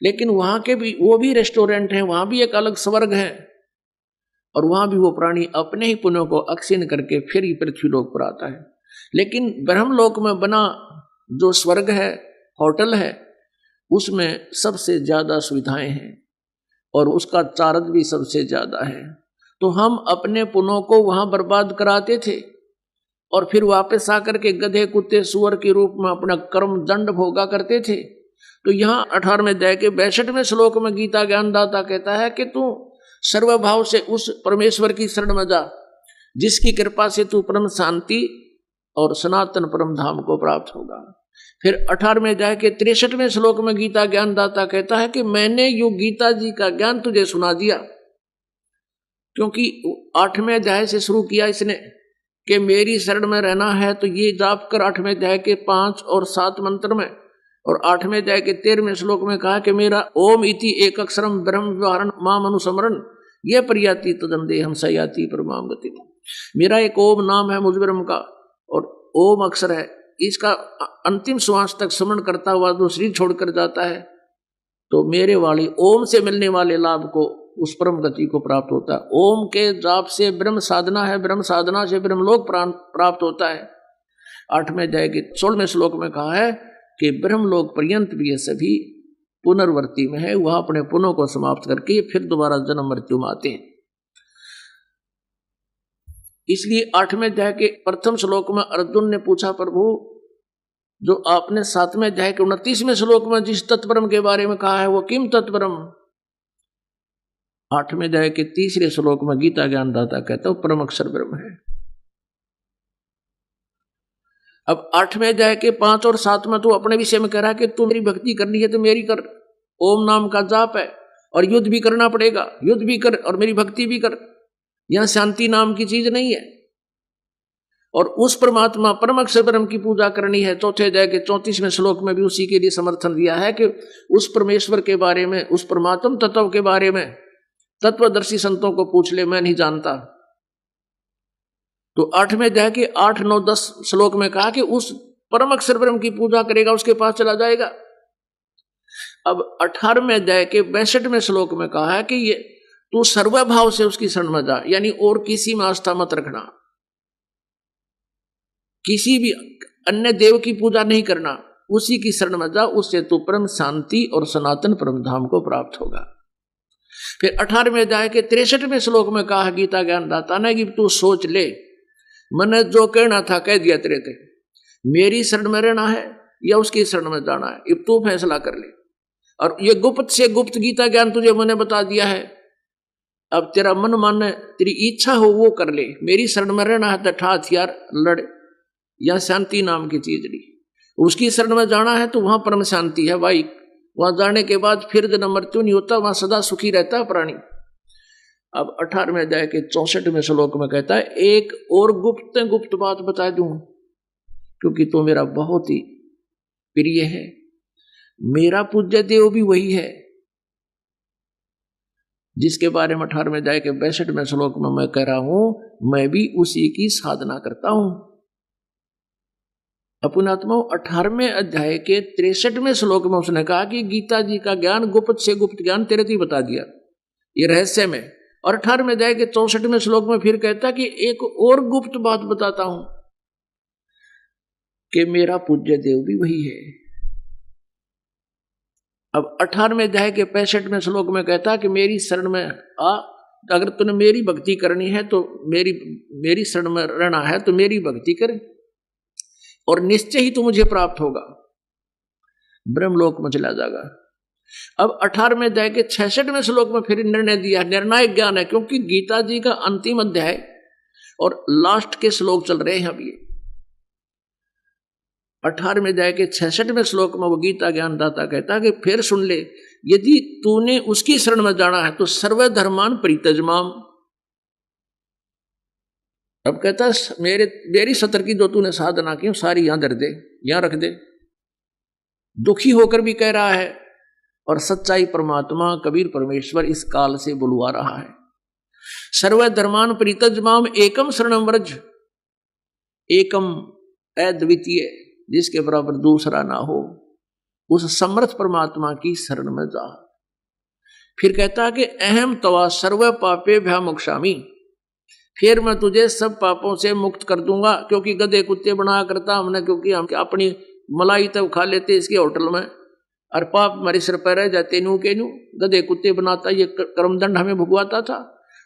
लेकिन वहां के भी वो भी रेस्टोरेंट है, वहां भी एक अलग स्वर्ग है, और वहां भी वो प्राणी अपने ही पुण्यों को अक्षीण करके फिर ही पृथ्वी लोक पर आता है। लेकिन ब्रह्मलोक में बना जो स्वर्ग है, होटल है, उसमें सबसे ज्यादा सुविधाएं हैं और उसका चार्ज भी सबसे ज्यादा है। तो हम अपने पुण्यों को वहां बर्बाद कराते थे और फिर वापस आकर के गधे कुत्ते सुअर के रूप में अपना कर्म दंड भोगा करते थे। तो यहाँ 18वें अध्याय के 62वें श्लोक में गीता ज्ञानदाता कहता है कि तू सर्वभाव से उस परमेश्वर की शरण में जा जिसकी कृपा से तू परम शांति और सनातन परम धाम को प्राप्त होगा। फिर 18वें अध्याय के 63वें श्लोक में गीता ज्ञानदाता कहता है कि मैंने यो गीता जी का ज्ञान तुझे सुना दिया, क्योंकि 8वें अध्याय से शुरू किया इसने कि मेरी शरण में रहना है, तो ये जाप कर 8वें अध्याय के 5 और 7 मंत्र में, और 8वें अध्याय के 13वें श्लोक में कहा कि मेरा ओम इति एक अक्षरम ब्रह्म व्यवहारण माम अनुसमरण यह परियाति तदम देहम सयाति परमाम गति। मेरा एक ओम नाम है मुझ ब्रह्म का, और ओम अक्षर है, इसका अंतिम श्वास तक स्मरण करता हुआ जो शरीर छोड़कर जाता है तो मेरे वाली ओम से मिलने वाले लाभ को, उस परम गति को प्राप्त होता है। ओम के जाप से ब्रह्म साधना है, ब्रह्म साधना से ब्रह्मलोक प्राप्त होता है। 8वें अध्याय के 16वें श्लोक में कहा है कि ब्रह्मलोक पर्यंत भी ये सभी पुनर्वर्ती में है, वह अपने पुण्यों को समाप्त करके फिर दोबारा जन्म मृत्यु में आते हैं। इसलिए 8वें अध्याय के प्रथम श्लोक में अर्जुन ने पूछा, प्रभु जो आपने 7वें अध्याय के 29वें श्लोक में जिस तत्परम के बारे में कहा है वो किम तत्परम, 8वें अध्याय के 3रे श्लोक में गीता ज्ञानदाता कहता है परम अक्षर ब्रह्म है। अब 8वें अध्याय के 5 और 7 में तू अपने विषय में कह रहा है कि तू मेरी भक्ति करनी है तो मेरी कर, ओम नाम का जाप है, और युद्ध भी करना पड़ेगा, युद्ध भी कर और मेरी भक्ति भी कर। यहां शांति नाम की चीज नहीं है। और उस परमात्मा परम अक्षर ब्रह्म की पूजा करनी है। चौथे अध्याय के 34वें श्लोक में भी उसी के लिए समर्थन दिया है कि उस परमेश्वर के बारे में, उस परमात्म तत्व के बारे में तत्वदर्शी संतों को पूछ ले, मैं नहीं जानता। तो 8वें अध्याय के 8, 9, 10 श्लोक में कहा कि उस परम अक्षर ब्रह्म की पूजा करेगा उसके पास चला जाएगा। अब 18वें अध्याय के 62वें श्लोक में कहा है कि ये तू सर्वभाव से उसकी शरण में जा, यानी और किसी में आस्था मत रखना, किसी भी अन्य देव की पूजा नहीं करना, उसी की शरण में जा, उससे तू परम शांति और सनातन परम धाम को प्राप्त होगा। फिर 18वें अध्याय के 63वें श्लोक में कहा गीता ज्ञानदाता ने कि तू सोच ले, मैंने जो कहना था कह दिया तेरे थे, मेरी शरण में रहना है या उसकी शरण में जाना है, अब तू फैसला कर ले। और ये गुप्त से गुप्त गीता ज्ञान तुझे मैंने बता दिया है, अब तेरा मन माने, तेरी इच्छा हो वो कर ले। मेरी शरण में रहना है तो ठा हथियार लड़, या शांति नाम की चीज ली। उसकी शरण में जाना है तो वहां परम शांति है भाई, वहां जाने के बाद फिर जन्म मृत्यु नहीं होता, वहां सदा सुखी रहता है प्राणी। अब 18वें अध्याय के 64वें श्लोक में कहता है, एक और गुप्त बात बता दूं, क्योंकि तो मेरा बहुत ही प्रिय है, मेरा पूज्य देव भी वही है जिसके बारे में 18वें अध्याय के 62वें श्लोक में मैं कह रहा हूं, मैं भी उसी की साधना करता हूं। अपनात्मा 18वें अध्याय के 63वें श्लोक में उसने कहा कि गीता जी का ज्ञान गुप्त से गुप्त ज्ञान तेरे को बता दिया, ये रहस्य में। और 18वें अध्याय के 64वें श्लोक में फिर कहता कि एक और गुप्त बात बताता हूं कि मेरा पूज्य देव भी वही है। अब 18वें अध्याय के 65वें श्लोक में कहता कि मेरी शरण में आ, अगर तूने मेरी भक्ति करनी है तो मेरी शरण में रहना है तो मेरी भक्ति कर, और निश्चय ही तू मुझे प्राप्त होगा, ब्रह्मलोक में चला जाएगा। अब 18वें अध्याय के 66वें श्लोक में फिर निर्णय दिया, निर्णायक ज्ञान है, क्योंकि गीता जी का अंतिम अध्याय और लास्ट के श्लोक चल रहे हैं अब ये। 18वें अध्याय के 66वें श्लोक में वो गीता ज्ञानदाता कहता है कि फिर सुन ले, यदि तूने उसकी शरण में जाना है तो सर्व धर्मान परित्यज्यमाम। अब कहता मेरी सतर की जो तूने साधना की सारी यहां धर दे, यहां रख दे। दुखी होकर भी कह रहा है, और सच्चाई परमात्मा कबीर परमेश्वर इस काल से बुलवा रहा है। सर्व धर्मान परित्यज्यमाम एकम शरणम व्रज, एकम अद्वितीय, जिसके बराबर दूसरा ना हो, उस समर्थ परमात्मा की शरण में जा। फिर कहता कि अहम तवा सर्व पापे भ्या मोक्षामि, फिर मैं तुझे सब पापों से मुक्त कर दूंगा। क्योंकि गधे कुत्ते बना करता हमने, क्योंकि हम अपनी मलाई तब खा लेते इसके होटल में, और पाप हमारे सिर पर रह जाते नू के नू, गधे कुत्ते बनाता, ये कर्मदंड हमें भुगवाता था।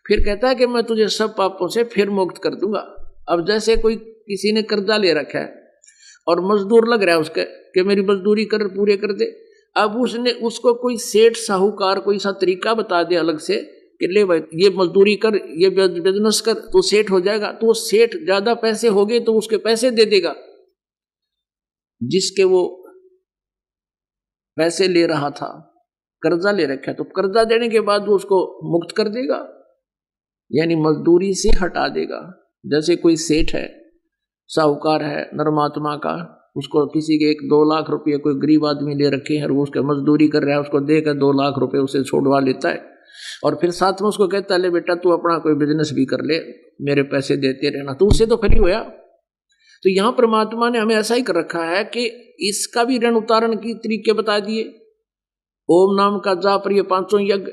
फिर कहता है कि मैं तुझे सब पापों से फिर मुक्त कर दूंगा। अब जैसे कोई किसी ने कर्जा ले रखा है और मजदूर लग रहा है उसके कि मेरी मजदूरी कर पूरे कर दे, अब उसने उसको कोई सेठ साहूकार कोई सा तरीका बता दे अलग से कि ले भाई ये मजदूरी कर, ये बिजनेस कर, तो सेठ हो जाएगा। तो सेठ ज्यादा पैसे हो गए तो उसके पैसे दे देगा जिसके वो पैसे ले रहा था, कर्जा ले रखा है, तो कर्जा देने के बाद वो उसको मुक्त कर देगा, यानी मजदूरी से हटा देगा। जैसे कोई सेठ है, साहूकार है नरमात्मा का, उसको किसी के 1-2 लाख रुपये कोई गरीब आदमी ले रखे हैं और वो उसका मजदूरी कर रहा है, उसको देकर 2 लाख रुपए उसे छोड़वा लेता है, और फिर साथ में उसको कहता है ले बेटा तू अपना कोई बिजनेस भी कर ले, मेरे पैसे देते रहना, तो उससे तो फ्री होया। तो यहां परमात्मा ने हमें ऐसा ही कर रखा है कि इसका भी ऋण उतारण की तरीके बता दिए, ओम नाम का जाप, ये 500 यज्ञ,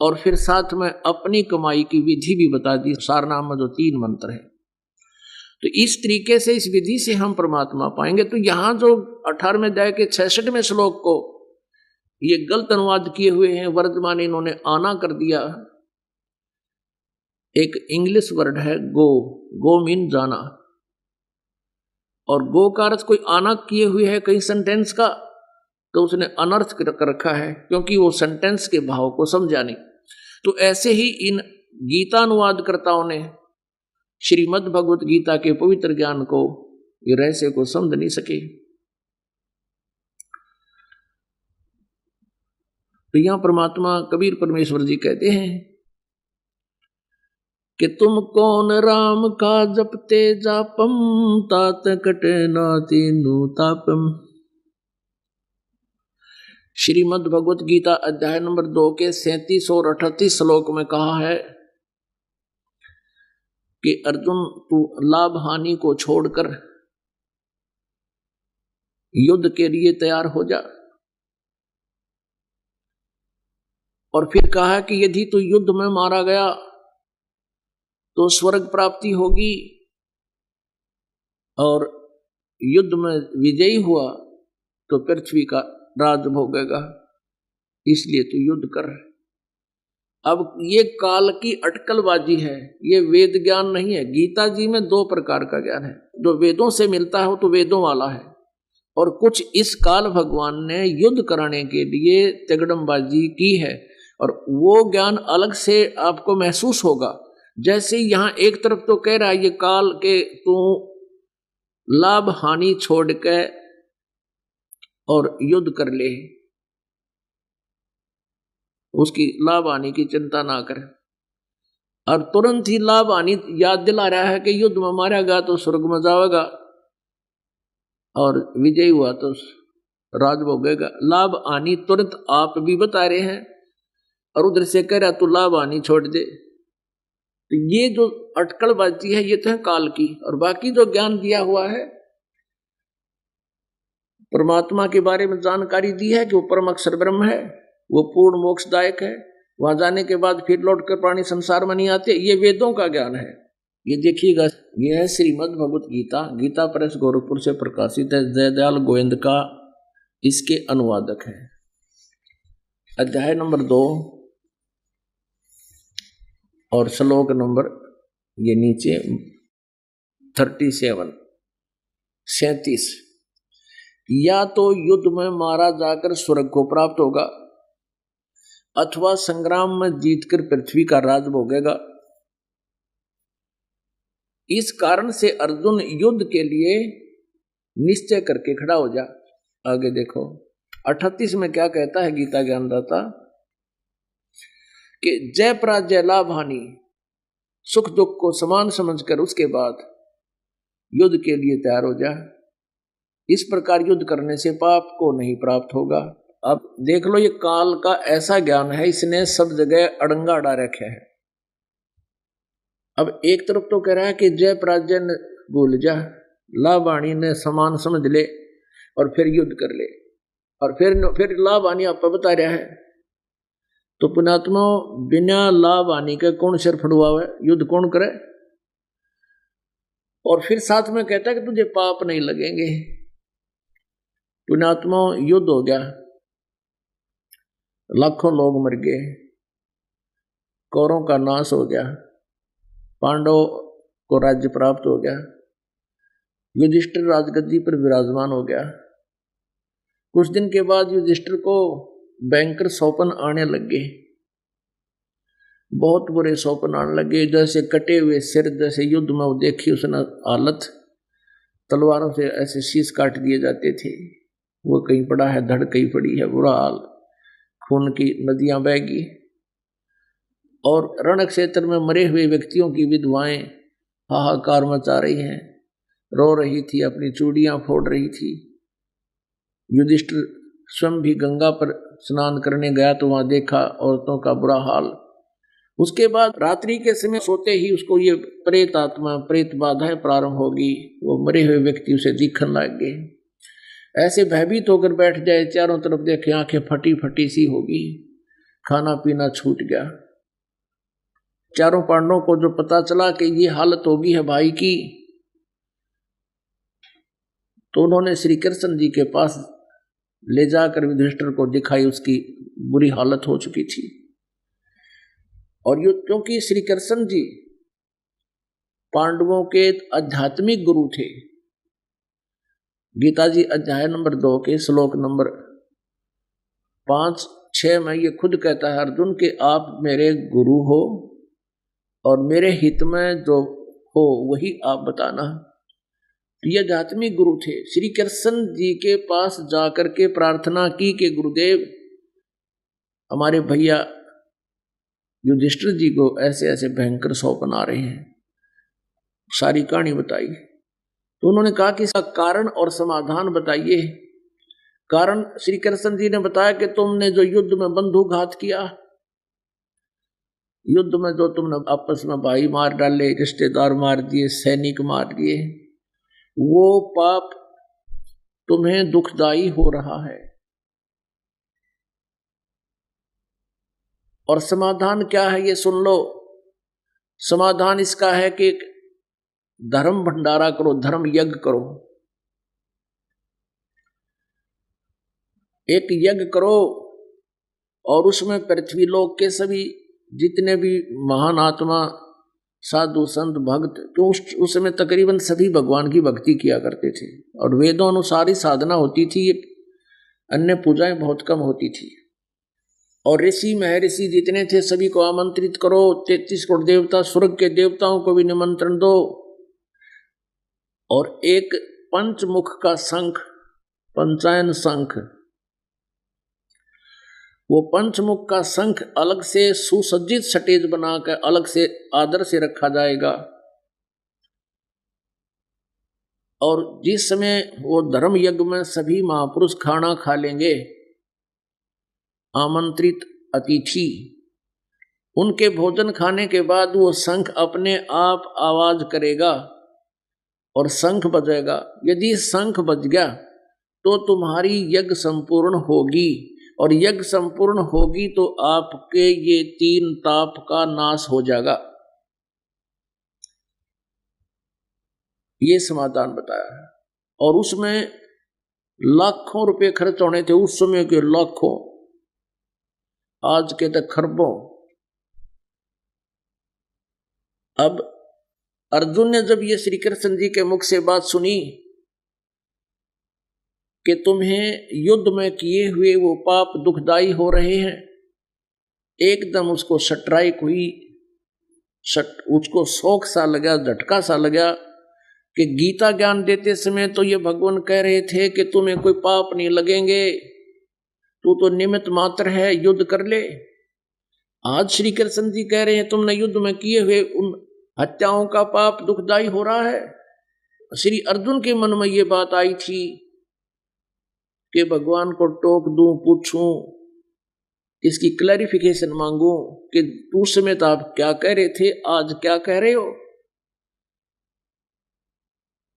और फिर साथ में अपनी कमाई की विधि भी बता दी, सारनाम में जो 3 मंत्र है। तो इस तरीके से इस विधि से हम परमात्मा पाएंगे। तो यहां जो 18वें अध्याय के 66वें श्लोक को ये गलत अनुवाद किए हुए हैं, वर्तमान इन्होंने आना कर दिया। एक इंग्लिश वर्ड है गो मीन जाना, और गो का अर्थ कोई आना किए हुए है कहीं सेंटेंस का, तो उसने अनर्थ कर रखा है, क्योंकि वो सेंटेंस के भाव को समझा नहीं। तो ऐसे ही इन गीता अनुवादकर्ताओं ने श्रीमद् भगवत गीता के पवित्र ज्ञान को, ये रहस्य को समझ नहीं सके। तो यहां परमात्मा कबीर परमेश्वर जी कहते हैं कि तुम कौन राम का जपते जापम, तात कटे नाति नूतापम। श्रीमद् भगवत गीता अध्याय नंबर 2 के 37 और 38 श्लोक में कहा है कि अर्जुन तू लाभ हानि को छोड़कर युद्ध के लिए तैयार हो जा। और फिर कहा कि यदि तू युद्ध में मारा गया तो स्वर्ग प्राप्ति होगी, और युद्ध में विजयी हुआ तो पृथ्वी का राज भोगेगा, इसलिए तू युद्ध कर। अब ये काल की अटकलबाजी है, ये वेद ज्ञान नहीं है। गीता जी में दो प्रकार का ज्ञान है, जो वेदों से मिलता है वो तो वेदों वाला है, और कुछ इस काल भगवान ने युद्ध कराने के लिए तिगड़मबाजी की है, और वो ज्ञान अलग से आपको महसूस होगा। जैसे यहां एक तरफ तो कह रहा है ये काल के तू लाभ हानि छोड़ के और युद्ध कर ले, उसकी लाभ हानि की चिंता ना कर, और तुरंत ही लाभ हानि याद दिला रहा है कि युद्ध में मारा गया तो स्वर्ग में जाएगा, और विजय हुआ तो राज भोगेगा। लाभ हानि तुरंत आप भी बता रहे हैं, और उधर से कह रहा तू लाभ हानि छोड़ दे। तो ये जो अटकलबाजी है ये तो है काल की, और बाकी जो ज्ञान दिया हुआ है परमात्मा के बारे में जानकारी दी है कि वो परम अक्षर ब्रह्म है, वो पूर्ण मोक्षदायक है, वहां जाने के बाद फिर लौट कर प्राणी संसार में नहीं आते, ये वेदों का ज्ञान है। ये देखिएगा, यह है श्रीमद् भगवत गीता, गीता प्रेस गोरखपुर से प्रकाशित है, जयदयाल गोविंद का इसके अनुवादक है। अध्याय नंबर 2 और श्लोक नंबर ये नीचे 37 या तो युद्ध में मारा जाकर स्वर्ग को प्राप्त होगा, अथवा संग्राम में जीतकर पृथ्वी का राज भोगेगा। इस कारण से अर्जुन युद्ध के लिए निश्चय करके खड़ा हो जा। आगे देखो 38 में क्या कहता है गीता ज्ञानदाता कि जय पराजय लाभ हानि सुख दुख को समान समझकर उसके बाद युद्ध के लिए तैयार हो जा। इस प्रकार युद्ध करने से पाप को नहीं प्राप्त होगा। अब देख लो, ये काल का ऐसा ज्ञान है, इसने सब जगह अड़ंगा अड़ा रखे है। अब एक तरफ तो कह रहा है कि जय पराजय भूल जा, लाभ हानि ने समान समझ ले और फिर युद्ध कर ले, और फिर लाभ हानि आप बता रहा है। तो पुण्यात्मा, बिना लाभ हानि के कौन सिर फड़वावे, युद्ध कौन करे? और फिर साथ में कहता है कि तुझे पाप नहीं लगेंगे। पुण्यात्मा, युद्ध हो गया, लाखों लोग मर गए, कौरवों का नाश हो गया, पांडवों को राज्य प्राप्त हो गया, युधिष्ठिर राजगद्दी पर विराजमान हो गया। कुछ दिन के बाद युधिष्ठिर को भयंकर सौपन आने लगे, बहुत बुरे सौपन आने लगे, जैसे कटे हुए सिर, जैसे युद्ध में वो देखी उसने हालत, तलवारों से ऐसे शीश काट दिए जाते थे। वो कहीं पड़ा है, धड़ कहीं पड़ी है, बुरा हाल, खून की नदियां बहगी, और रण क्षेत्र में मरे हुए व्यक्तियों की विधवाएं हाहाकार मचा रही हैं, रो रही थी, अपनी चूड़ियां फोड़ रही थी। युधिष्ठिर स्वयं भी गंगा पर स्नान करने गया तो वहां देखा औरतों का बुरा हाल। उसके बाद रात्रि के समय सोते ही उसको ये प्रेत आत्मा, प्रेत बाधाएं प्रारंभ होगी, वो मरे हुए व्यक्ति उसे दिखने लग गए, ऐसे भयभीत होकर बैठ जाए, चारों तरफ देखे आंखें फटी फटी सी होगी, खाना पीना छूट गया। चारों पांडवों को जो पता चला कि ये हालत होगी है भाई की, तो उन्होंने श्री कृष्ण जी के पास ले जाकर युधिष्ठिर को दिखाई, उसकी बुरी हालत हो चुकी थी। और क्योंकि श्री कृष्ण जी पांडवों के आध्यात्मिक गुरु थे, गीता जी अध्याय नंबर 2 के श्लोक नंबर 5-6 में ये खुद कहता है अर्जुन के आप मेरे गुरु हो, और मेरे हित में जो हो वही आप बताना। तो ये आध्यात्मिक गुरु थे, श्री कृष्ण जी के पास जाकर के प्रार्थना की कि गुरुदेव हमारे भैया युधिष्ठिर जी को ऐसे ऐसे भयंकर सौपन आ रहे हैं, सारी कहानी बताई। तो उन्होंने कहा कि इसका कारण और समाधान बताइए। कारण श्री कृष्ण जी ने बताया कि तुमने जो युद्ध में बंधुघात किया, युद्ध में जो तुमने आपस में भाई मार डाले, रिश्तेदार मार दिए, सैनिक मार दिए, वो पाप तुम्हें दुखदाई हो रहा है। और समाधान क्या है ये सुन लो। समाधान इसका है कि धर्म भंडारा करो, धर्म यज्ञ करो। एक यज्ञ करो और उसमें पृथ्वी लोक के सभी जितने भी महान आत्मा, साधु संत भक्त, तो उस समय तकरीबन सभी भगवान की भक्ति किया करते थे और वेदों अनुसार ही साधना होती थी, ये अन्य पूजाएं बहुत कम होती थी। और ऋषि महर्षि जितने थे सभी को आमंत्रित करो, 33 करोड़ देवता, स्वर्ग के देवताओं को भी निमंत्रण दो, और एक पंचमुख का शंख, पंचायन शंख, वो पंचमुख का शंख अलग से सुसज्जित स्टेज बनाकर अलग से आदर से रखा जाएगा। और जिस समय वो धर्म यज्ञ में सभी महापुरुष खाना खा लेंगे, आमंत्रित अतिथि, उनके भोजन खाने के बाद वो शंख अपने आप आवाज करेगा और शंख बजेगा। यदि शंख बज गया तो तुम्हारी यज्ञ संपूर्ण होगी, और यज्ञ संपूर्ण होगी तो आपके ये 3 ताप का नाश हो जाएगा। ये समाधान बताया है। और उसमें लाखों रुपए खर्च होने थे, उस समय के लाखों, आज के तक खरबों। अब अर्जुन ने जब ये श्री कृष्ण जी के मुख से बात सुनी कि तुम्हें युद्ध में किए हुए वो पाप दुखदाई हो रहे हैं, एकदम उसको स्ट्राइक हुई, उसको शौक सा लगा, झटका सा लगा कि गीता ज्ञान देते समय तो ये भगवान कह रहे थे कि तुम्हें कोई पाप नहीं लगेंगे, तू तो निमित्त मात्र है, युद्ध कर ले। आज श्री कृष्ण जी कह रहे हैं तुमने युद्ध में किए हुए उन हत्याओं का पाप दुखदाई हो रहा है। श्री अर्जुन के मन में ये बात आई थी कि भगवान को टोक दूं, पूछूं, इसकी क्लैरिफिकेशन मांगूं कि उस समय तो आप क्या कह रहे थे, आज क्या कह रहे हो।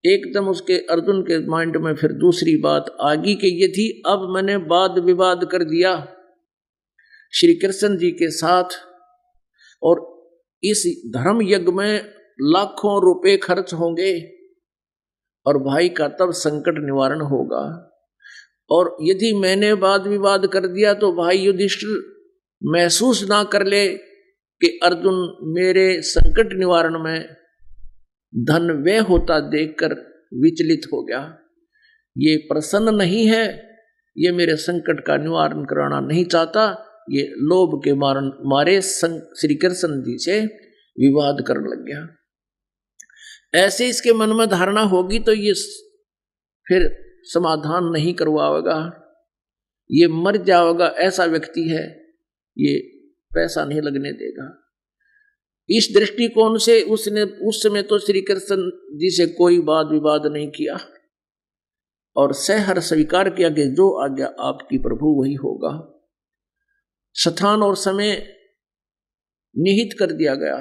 एकदम उसके अर्जुन के माइंड में फिर दूसरी बात आ गई कि ये थी, अब मैंने वाद विवाद कर दिया श्री कृष्ण जी के साथ, और इस धर्म यज्ञ में लाखों रुपए खर्च होंगे और भाई का तब संकट निवारण होगा। और यदि मैंने वाद विवाद कर दिया तो भाई युधिष्ठिर महसूस ना कर ले कि अर्जुन मेरे संकट निवारण में धन व्यय होता देखकर विचलित हो गया, ये प्रसन्न नहीं है, ये मेरे संकट का निवारण कराना नहीं चाहता, ये लोभ के मारे श्री कृष्ण जी से विवाद करने लग गया। ऐसे इसके मन में धारणा होगी तो ये फिर समाधान नहीं करवाएगा, ये मर जाएगा, ऐसा व्यक्ति है, ये पैसा नहीं लगने देगा। इस दृष्टिकोण से उसने उस समय तो श्री कृष्ण जी से कोई वाद विवाद नहीं किया और सहर्ष स्वीकार किया कि जो आज्ञा आपकी प्रभु वही होगा। स्थान और समय निहित कर दिया गया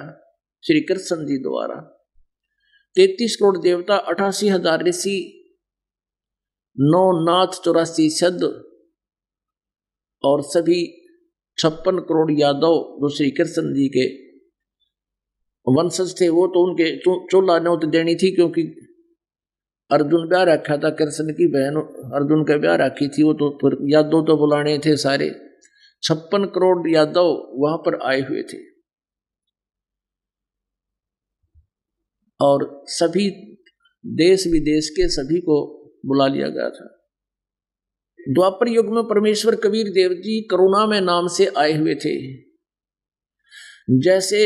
श्री कृष्ण जी द्वारा। 33 करोड़ देवता, 88,000 ऋषि, 9 नाथ, 84 सिद्ध और सभी 56 करोड़ यादव जो श्री कृष्ण जी के वंशज थे, वो तो उनके चोला न्योत देनी थी, क्योंकि अर्जुन ब्याह रखा था, कृष्ण की बहन अर्जुन का ब्याह रखी थी, वो तो फिर यादव तो बुलाने थे सारे। 56 करोड़ यादव वहां पर आए हुए थे और सभी देश विदेश के सभी को बुला लिया गया था। द्वापर युग में परमेश्वर कबीर देव जी करुणा में नाम से आए हुए थे। जैसे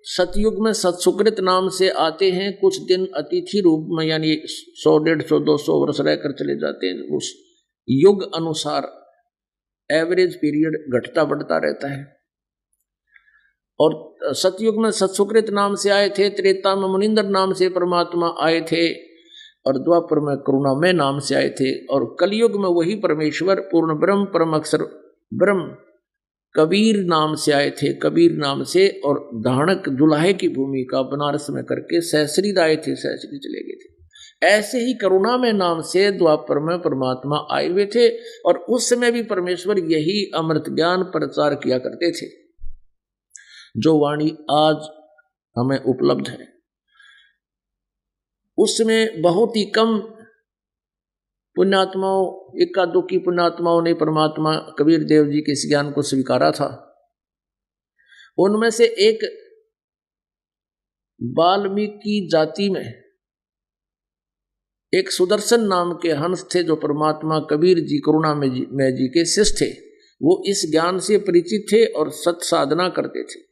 सतयुग में सत्सुकृत नाम से आते हैं, कुछ दिन अतिथि रूप में, यानी 100, 150, 200 वर्ष रहकर चले जाते हैं, उस युग अनुसार एवरेज पीरियड घटता बढ़ता रहता है। और सतयुग में सत्सुकृत नाम से आए थे, त्रेता में मुनिंदर नाम से परमात्मा आए थे, और द्वापर में करुणामय नाम से आए थे, और कलयुग में वही परमेश्वर पूर्ण ब्रह्म परम अक्षर ब्रह्म कबीर नाम से आए थे, कबीर नाम से, और धाणक जुलाहे की भूमिका बनारस में करके सहस्री आए थे, सहस्री चले गए थे। ऐसे ही करुणा में नाम से द्वापर में परमात्मा आए हुए थे, और उस समय भी परमेश्वर यही अमृत ज्ञान प्रचार किया करते थे जो वाणी आज हमें उपलब्ध है। उसमें बहुत ही कम पुण्यात्माओं, इक्का दुक्की पुण्यात्माओं ने परमात्मा कबीर देव जी के इस ज्ञान को स्वीकारा था। उनमें से एक वाल्मीकि जाति में एक सुदर्शन नाम के हंस थे, जो परमात्मा कबीर जी करुणा में जी के शिष्य थे। वो इस ज्ञान से परिचित थे और सत साधना करते थे।